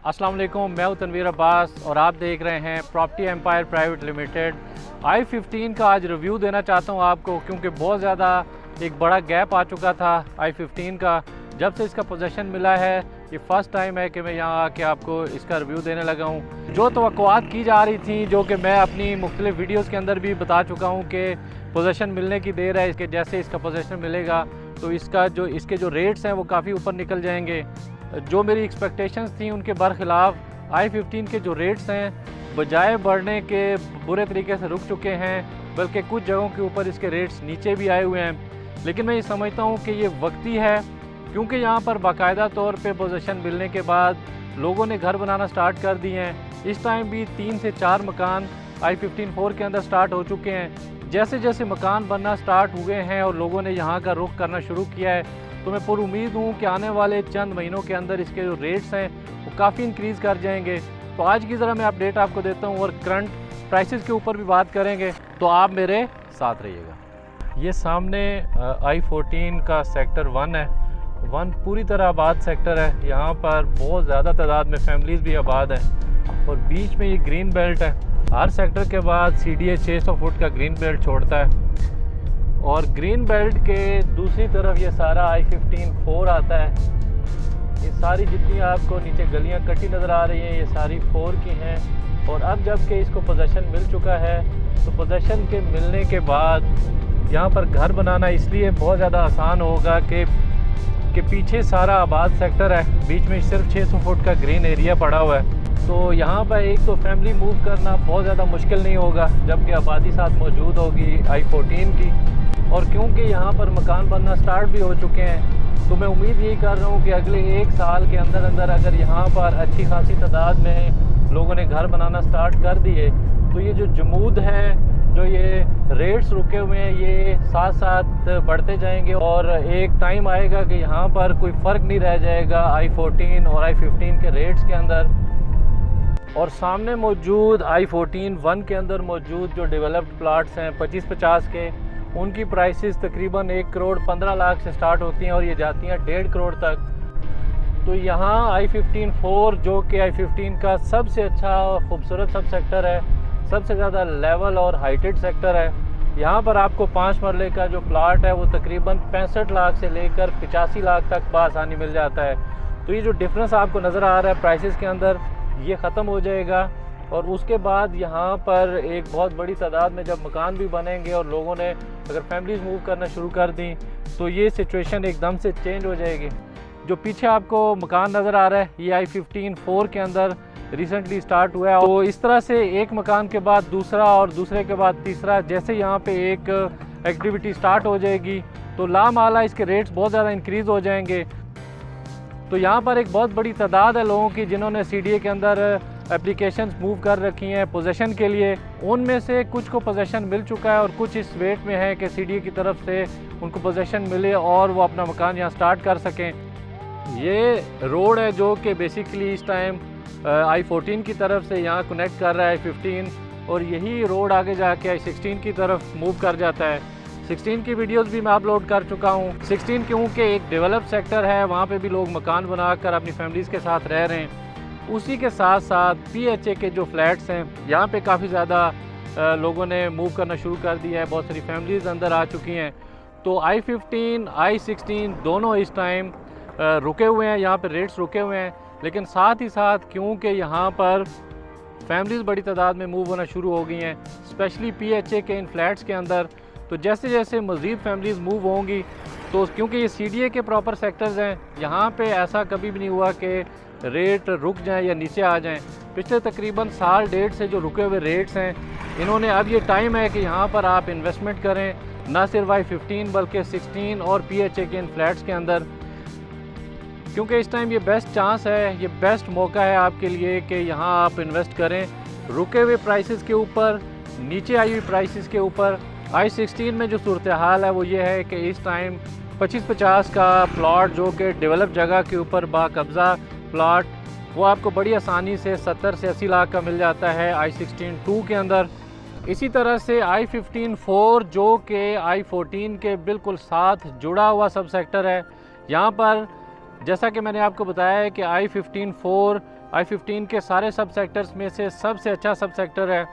अस्सलाम वालेकुम, मैं हूं तनवीर अब्बास और आप देख रहे हैं property empire private limited. i15 का आज रिव्यू देना चाहता हूं आपको, क्योंकि बहुत ज़्यादा एक बड़ा गैप आ चुका था i15 का। जब से इसका पोजीशन मिला है, ये फ़र्स्ट टाइम है कि मैं यहाँ आके आपको इसका रिव्यू देने लगा हूँ। जो तवक्कुआत की जा रही थी, जो कि मैं अपनी मुख्तलिफ वीडियोज़ के अंदर भी बता चुका हूँ कि पोजीशन मिलने की देर है, इसके जैसे इसका पोजीशन मिलेगा तो इसके जो रेट्स हैं वो काफ़ी ऊपर निकल जाएंगे। जो मेरी एक्सपेक्टेशंस थी उनके बरखिलाफ़ i15 के जो रेट्स हैं बजाय बढ़ने के बुरे तरीके से रुक चुके हैं, बल्कि कुछ जगहों के ऊपर इसके रेट्स नीचे भी आए हुए हैं। लेकिन मैं ये समझता हूँ कि ये वक्ती है, क्योंकि यहाँ पर बाकायदा तौर पे पोजीशन मिलने के बाद लोगों ने घर बनाना स्टार्ट कर दिए हैं। इस टाइम भी 3 से 4 मकान i15-4 के अंदर स्टार्ट हो चुके हैं। जैसे जैसे मकान बनना स्टार्ट हुए हैं और लोगों ने यहाँ का रुख करना शुरू किया है, तो मैं पूरी उम्मीद हूँ कि आने वाले चंद महीनों के अंदर इसके जो रेट्स हैं वो काफ़ी इंक्रीज़ कर जाएंगे। तो आज की ज़रा मैं अपडेट आपको देता हूँ और करंट प्राइसेस के ऊपर भी बात करेंगे, तो आप मेरे साथ रहिएगा। ये सामने i14 का सेक्टर 1 है। 1 पूरी तरह आबाद सेक्टर है। यहाँ पर बहुत ज़्यादा तादाद में फैमिलीज़ भी आबाद हैं और बीच में ये ग्रीन बेल्ट है। हर सेक्टर के बाद CDA 600 फुट का ग्रीन बेल्ट छोड़ता है और ग्रीन बेल्ट के दूसरी तरफ ये सारा i15-4 आता है। ये सारी जितनी आपको नीचे गलियां कटी नज़र आ रही हैं, ये सारी 4 की हैं। और अब जब कि इसको पोजीशन मिल चुका है, तो पोजीशन के मिलने के बाद यहाँ पर घर बनाना इसलिए बहुत ज़्यादा आसान होगा कि पीछे सारा आबाद सेक्टर है, बीच में सिर्फ 600 फुट का ग्रीन एरिया पड़ा हुआ है। तो यहाँ पर एक तो फैमिली मूव करना बहुत ज़्यादा मुश्किल नहीं होगा, जबकि आबादी साथ मौजूद होगी i14 की। और क्योंकि यहाँ पर मकान बनना स्टार्ट भी हो चुके हैं, तो मैं उम्मीद यही कर रहा हूँ कि अगले 1 साल के अंदर अंदर अगर यहाँ पर अच्छी खासी तादाद में लोगों ने घर बनाना स्टार्ट कर दिए, तो ये जो जमूद है, जो ये रेट्स रुके हुए हैं, ये साथ साथ बढ़ते जाएंगे और एक टाइम आएगा कि यहाँ पर कोई फ़र्क नहीं रह जाएगा i14 और i15 के रेट्स के अंदर। और सामने मौजूद i14-1 के अंदर मौजूद जो डेवलप्ड प्लाट्स हैं 25-50 के, उनकी प्राइसेस तकरीबन 1 करोड़ 15 लाख से स्टार्ट होती हैं और ये जाती हैं 1.5 करोड़ तक। तो यहाँ i15-4 जो कि i15 का सबसे अच्छा और ख़ूबसूरत सब सेक्टर है, सबसे ज़्यादा लेवल और हाइटेड सेक्टर है। यहाँ पर आपको 5 मरले का जो प्लाट है वो तकरीबन 65 लाख से लेकर 85 लाख तक बआसानी मिल जाता है। तो ये जो डिफरेंस आपको नज़र आ रहा है प्राइसेस के अंदर, ये ख़त्म हो जाएगा और उसके बाद यहाँ पर एक बहुत बड़ी तादाद में जब मकान भी बनेंगे और लोगों ने अगर फैमिलीज़ मूव करना शुरू कर दी, तो ये सिचुएशन एकदम से चेंज हो जाएगी। जो पीछे आपको मकान नज़र आ रहा है, ये i15-4 के अंदर रिसेंटली स्टार्ट हुआ है। तो इस तरह से एक मकान के बाद दूसरा और दूसरे के बाद तीसरा, जैसे यहाँ पे एक एक्टिविटी स्टार्ट हो जाएगी तो लामाला इसके रेट्स बहुत ज़्यादा इंक्रीज़ हो जाएंगे। तो यहाँ पर एक बहुत बड़ी तादाद है लोगों की जिन्होंने CDA के अंदर एप्लीकेशंस मूव कर रखी हैं पोजीशन के लिए। उनमें से कुछ को पोजीशन मिल चुका है और कुछ इस वेट में है कि CDA की तरफ से उनको पोजीशन मिले और वो अपना मकान यहाँ स्टार्ट कर सकें। ये रोड है जो कि बेसिकली इस टाइम i14 की तरफ से यहाँ कनेक्ट कर रहा है i15, और यही रोड आगे जाके i16 की तरफ मूव कर जाता है। 16 की वीडियोस भी मैं अपलोड कर चुका हूँ। 16 क्योंकि एक डेवलप सेक्टर है, वहाँ पे भी लोग मकान बनाकर अपनी फैमिलीज़ के साथ रह रहे हैं। उसी के साथ साथ PHA के जो फ्लैट्स हैं, यहाँ पे काफ़ी ज़्यादा लोगों ने मूव करना शुरू कर दिया है, बहुत सारी फैमिलीज़ अंदर आ चुकी हैं। तो i15 i16 दोनों इस टाइम रुके हुए हैं, यहाँ पर रेट्स रुके हुए हैं। लेकिन साथ ही साथ क्योंकि यहाँ पर फैमिलीज़ बड़ी तादाद में मूव होना शुरू हो गई हैं, स्पेशली PHA के इन फ्लैट्स के अंदर, तो जैसे जैसे मज़ीद फैमिलीज़ मूव होंगी, तो क्योंकि ये CDA के प्रॉपर सेक्टर्स हैं, यहाँ पे ऐसा कभी भी नहीं हुआ कि रेट रुक जाएं या नीचे आ जाएं। पिछले तकरीबन साल डेढ़ से जो रुके हुए रेट्स हैं, इन्होंने अब ये टाइम है कि यहाँ पर आप इन्वेस्टमेंट करें, ना सिर्फ i15 बल्कि 16 और PHA के इन फ्लैट्स के अंदर, क्योंकि इस टाइम ये बेस्ट चांस है, ये बेस्ट मौका है आपके लिए कि यहाँ आप इन्वेस्ट करें रुके हुए प्राइसेस के ऊपर, नीचे आई हुई प्राइसेस के ऊपर। i16 में जो सूरत हाल है वो ये है कि इस टाइम 25-50 का प्लॉट जो कि डेवलप जगह के ऊपर बाकब्ज़ा प्लॉट, वो आपको बड़ी आसानी से 70 से 80 लाख का मिल जाता है i16-2 के अंदर। इसी तरह से i15-4 जो कि i14 के बिल्कुल साथ जुड़ा हुआ सब सेक्टर है, यहाँ पर जैसा कि मैंने आपको बताया है कि i15-4 I-15 के सारे सब सेक्टर्स में से सबसे अच्छा सब सेक्टर है।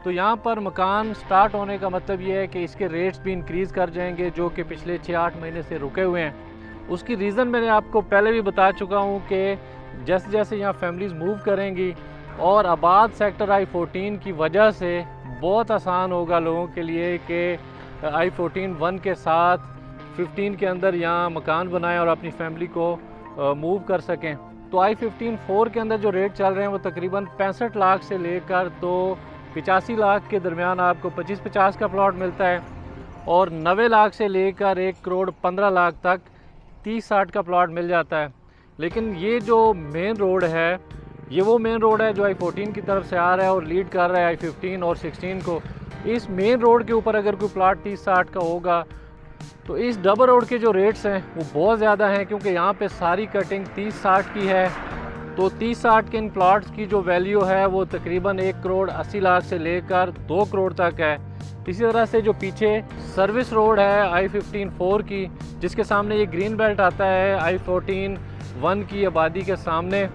तो यहाँ पर मकान स्टार्ट होने का मतलब ये है कि इसके रेट्स भी इंक्रीज़ कर जाएंगे, जो कि पिछले 6-8 महीने से रुके हुए हैं। उसकी रीज़न मैंने आपको पहले भी बता चुका हूँ कि जैसे जैसे यहाँ फैमिलीज़ मूव करेंगी और आबाद सेक्टर I-14 की वजह से बहुत आसान होगा लोगों के लिए कि I-14 1 के साथ 15 के अंदर यहाँ मकान बनाएं और अपनी फैमिली को मूव कर सकें। तो I-15 4 के अंदर जो रेट चल रहे हैं वो तकरीबन 65 लाख से लेकर तो 85 लाख के दरमियान आपको 25-50 का प्लॉट मिलता है, और 90 लाख से लेकर 1 करोड़ 15 लाख तक 30-60 का प्लॉट मिल जाता है। लेकिन ये जो मेन रोड है, ये वो मेन रोड है जो I-14 की तरफ से आ रहा है और लीड कर रहा है I-15 और 16 को। इस मेन रोड के ऊपर अगर कोई प्लॉट 30-60 का होगा तो इस डबल रोड के जो रेट्स हैं वो बहुत ज़्यादा हैं, क्योंकि यहाँ पे सारी कटिंग 30-60 की है। तो 30-60 के इन प्लॉट्स की जो वैल्यू है वो तकरीबन 1 करोड़ 80 लाख से लेकर 2 करोड़ तक है। इसी तरह से जो पीछे सर्विस रोड है I-15 4 की, जिसके सामने ये ग्रीन बेल्ट आता है I-14 1 की आबादी के सामने,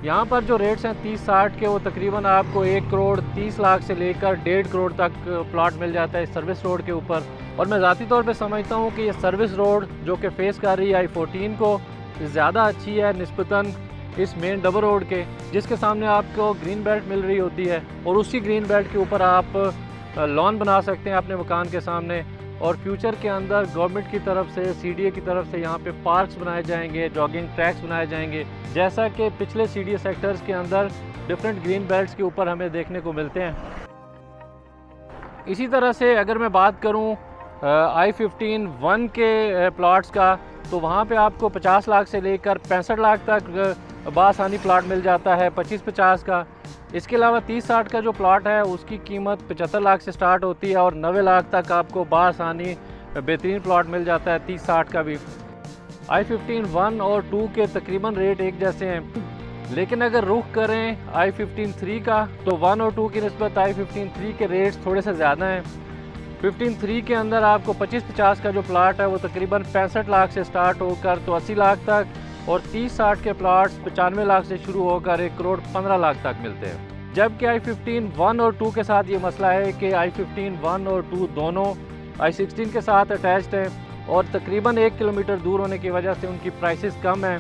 यहाँ पर जो रेट्स हैं 30-60 के वो तकरीबन आपको 1 करोड़ 30 लाख से लेकर 1.5 करोड़ तक प्लॉट मिल जाता है सर्विस रोड के ऊपर। और मैं ज़ाती तौर पे समझता हूँ कि ये सर्विस रोड जो कि फेस कर रही है I-14 को ज़्यादा अच्छी है निस्बतन इस मेन डबल रोड के, जिसके सामने आपको ग्रीन बेल्ट मिल रही होती है और उसी ग्रीन बेल्ट के ऊपर आप लॉन बना सकते हैं अपने मकान के सामने। और फ्यूचर के अंदर गवर्नमेंट की तरफ से CDA की तरफ से यहाँ पे पार्क्स बनाए जाएंगे, जॉगिंग ट्रैक्स बनाए जाएंगे, जैसा कि पिछले CDA सेक्टर्स के अंदर डिफरेंट ग्रीन बेल्ट्स के ऊपर हमें देखने को मिलते हैं। इसी तरह से अगर मैं बात करूँ I-15 1 के प्लॉट्स का, तो वहाँ पे आपको 50 लाख से लेकर 65 लाख तक बासानी प्लॉट मिल जाता है 25-50 का। इसके अलावा 30-60 का जो प्लॉट है उसकी कीमत 75 लाख से स्टार्ट होती है और 90 लाख तक आपको बासानी बेहतरीन प्लॉट मिल जाता है 30-60 का भी। I-15 1 और 2 के तकरीबन रेट एक जैसे हैं, लेकिन अगर रुख करें I-15 3 का तो 1 और 2 की निस्बत I-15 3 के रेट्स थोड़े से ज़्यादा हैं। 15 3 के अंदर आपको 25-50 का जो प्लाट है वो तकरीबन 65 लाख से स्टार्ट होकर तो 80 लाख तक, और 30-60 के प्लाट्स 95 लाख से शुरू होकर 1 करोड़ 15 लाख तक मिलते हैं। जबकि I-15 1 और 2 के साथ ये मसला है कि I-15 1 और 2 दोनों I-16 के साथ अटैच्ड हैं और तकरीबन 1 किलोमीटर दूर होने की वजह से उनकी प्राइसेस कम हैं,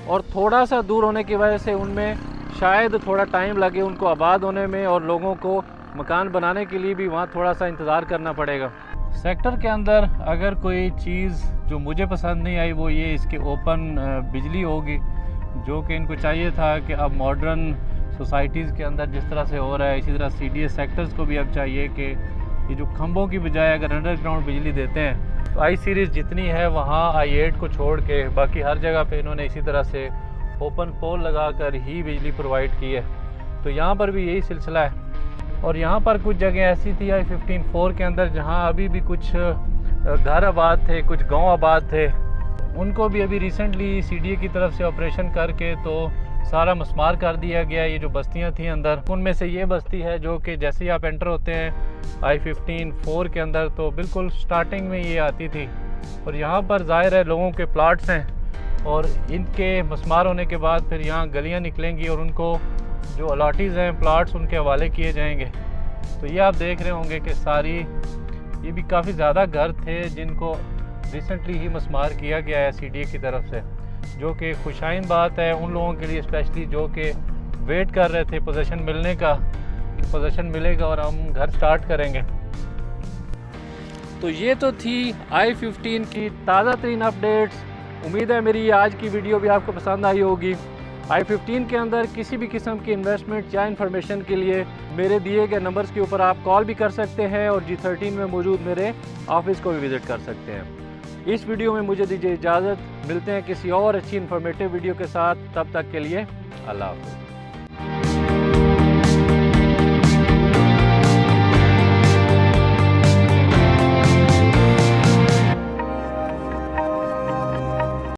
और थोड़ा सा दूर होने की वजह से उनमें शायद थोड़ा टाइम लगे उनको आबाद होने में, और लोगों को मकान बनाने के लिए भी वहाँ थोड़ा सा इंतज़ार करना पड़ेगा। सेक्टर के अंदर अगर कोई चीज़ जो मुझे पसंद नहीं आई वो ये इसके ओपन बिजली होगी, जो कि इनको चाहिए था कि अब मॉडर्न सोसाइटीज़ के अंदर जिस तरह से हो रहा है, इसी तरह CDA सेक्टर्स को भी अब चाहिए कि ये जो खंभों की बजाय अगर अंडरग्राउंड बिजली देते हैं तो I सीरीज़ जितनी है वहाँ I-8 को छोड़ के बाकी हर जगह पे इन्होंने इसी तरह से ओपन पोल लगा कर ही बिजली प्रोवाइड की है। तो यहाँ पर भी यही सिलसिला है। और यहाँ पर कुछ जगह ऐसी थी I-15 4 के अंदर जहाँ अभी भी कुछ घर आबाद थे, कुछ गांव आबाद थे, उनको भी अभी रिसेंटली CDA की तरफ से ऑपरेशन करके तो सारा मस्मार कर दिया गया। ये जो बस्तियाँ थी अंदर, उनमें से ये बस्ती है जो कि जैसे ही आप एंटर होते हैं I-15 4 के अंदर तो बिल्कुल स्टार्टिंग में ये आती थी। और यहाँ पर ज़ाहिर है लोगों के प्लाट्स हैं और इनके मस्मार होने के बाद फिर यहाँ गलियाँ निकलेंगी और उनको जो अलॉटीज़ हैं प्लाट्स उनके हवाले किए जाएंगे। तो ये आप देख रहे होंगे कि सारी ये भी काफ़ी ज़्यादा घर थे जिनको रिसेंटली ही मस्मार किया गया है CDA की तरफ से, जो कि खुशाइन बात है उन लोगों के लिए स्पेशली जो कि वेट कर रहे थे पोजीशन मिलने का, कि पोजीशन मिलेगा और हम घर स्टार्ट करेंगे। तो ये तो थी I-15 की ताज़ा तरीन अपडेट्स। उम्मीद है मेरी आज की वीडियो भी आपको पसंद आई होगी। I-15 के अंदर किसी भी किस्म की इन्वेस्टमेंट या इन्फॉर्मेशन के लिए मेरे दिए गए नंबर्स के ऊपर आप कॉल भी कर सकते हैं और G13 में मौजूद मेरे ऑफिस को भी विज़िट कर सकते हैं। इस वीडियो में मुझे दीजिए इजाज़त, मिलते हैं किसी और अच्छी इन्फॉर्मेटिव वीडियो के साथ, तब तक के लिए अल्लाह हाफ़िज़।